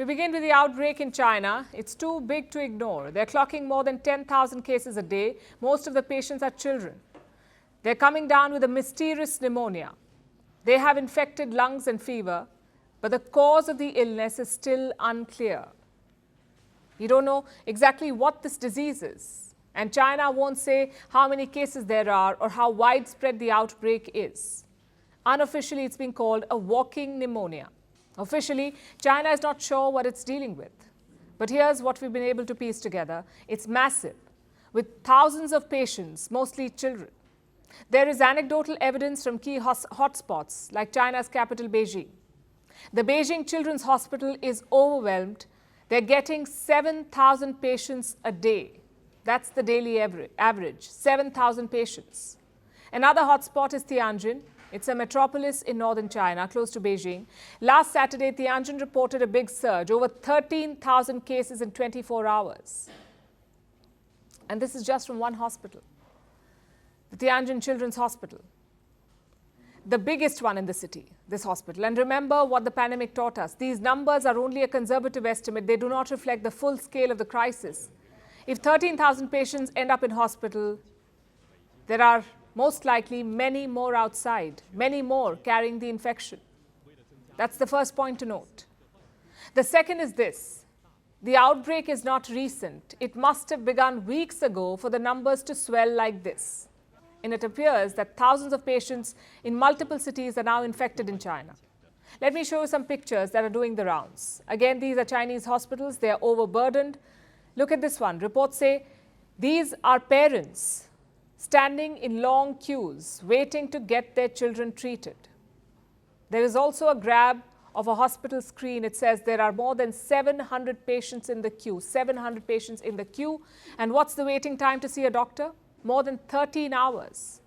We begin with the outbreak in China. It's too big to ignore. They're clocking more than 10,000 cases a day. Most of the patients are children. They're coming down with a mysterious pneumonia. They have infected lungs and fever, but the cause of the illness is still unclear. We don't know exactly what this disease is, and China won't say how many cases there are or how widespread the outbreak is. Unofficially, it's being called a walking pneumonia. Officially, China is not sure what it's dealing with. But here's what we've been able to piece together. It's massive, with thousands of patients, mostly children. There is anecdotal evidence from key hotspots like China's capital, Beijing. The Beijing Children's Hospital is overwhelmed. They're getting 7,000 patients a day. That's the daily average, 7,000 patients. Another hotspot is Tianjin. It's a metropolis in northern China, close to Beijing. Last Saturday, Tianjin reported a big surge, over 13,000 cases in 24 hours. And this is just from one hospital, the Tianjin Children's Hospital, the biggest one in the city, this hospital. And remember what the pandemic taught us. These numbers are only a conservative estimate. They do not reflect the full scale of the crisis. If 13,000 patients end up in hospital, there are most likely many more outside, many more carrying the infection. That's the first point to note. The second is this. The outbreak is not recent. It must have begun weeks ago for the numbers to swell like this. And it appears that thousands of patients in multiple cities are now infected in China. Let me show you some pictures that are doing the rounds. Again, these are Chinese hospitals. They are overburdened. Look at this one. Reports say these are parents standing in long queues, waiting to get their children treated. There is also a grab of a hospital screen. It says there are more than 700 patients in the queue, 700 patients in the queue. And what's the waiting time to see a doctor? More than 13 hours.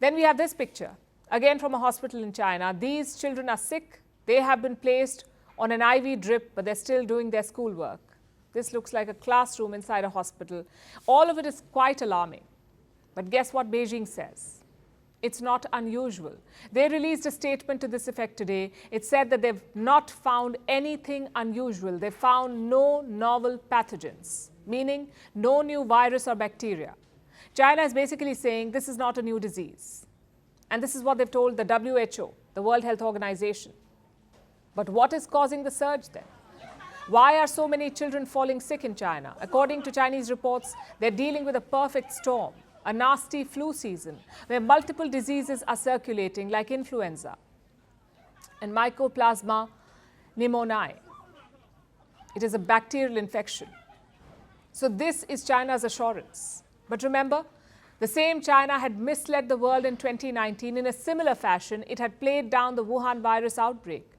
Then we have this picture, again from a hospital in China. These children are sick. They have been placed on an IV drip, but they're still doing their schoolwork. This looks like a classroom inside a hospital. All of it is quite alarming. But guess what Beijing says? It's not unusual. They released a statement to this effect today. It said that they've not found anything unusual. They found no novel pathogens, meaning no new virus or bacteria. China is basically saying this is not a new disease. And this is what they've told the WHO, the World Health Organization. But what is causing the surge then? Why are so many children falling sick in China? According to Chinese reports, they're dealing with a perfect storm, a nasty flu season, where multiple diseases are circulating like influenza and Mycoplasma pneumoniae. It is a bacterial infection. So this is China's assurance. But remember, the same China had misled the world in 2019. In a similar fashion, it had played down the Wuhan virus outbreak.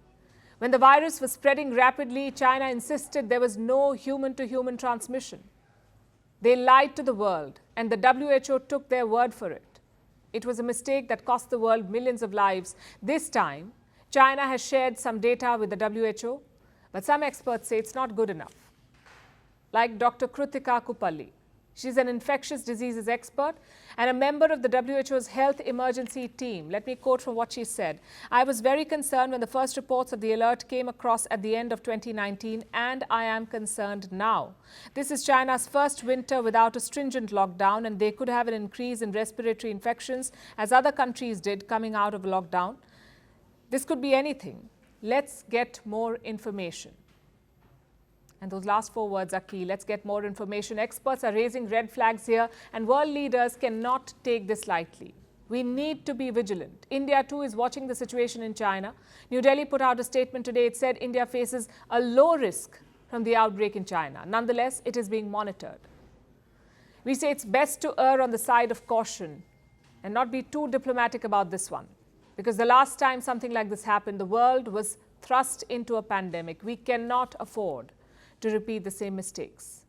When the virus was spreading rapidly, China insisted there was no human-to-human transmission. They lied to the world, and the WHO took their word for it. It was a mistake that cost the world millions of lives. This time, China has shared some data with the WHO, but some experts say it's not good enough. Like Dr. Krutika Kupalli. She's an infectious diseases expert and a member of the WHO's health emergency team. Let me quote from what she said. I was very concerned when the first reports of the alert came across at the end of 2019, and I am concerned now. This is China's first winter without a stringent lockdown, and they could have an increase in respiratory infections as other countries did coming out of lockdown. This could be anything. Let's get more information. And those last four words are key. Let's get more information. Experts are raising red flags here, and world leaders cannot take this lightly. We need to be vigilant. India, too, is watching the situation in China. New Delhi put out a statement today. It said India faces a low risk from the outbreak in China. Nonetheless, it is being monitored. We say it's best to err on the side of caution and not be too diplomatic about this one. Because the last time something like this happened, the world was thrust into a pandemic. We cannot afford to repeat the same mistakes.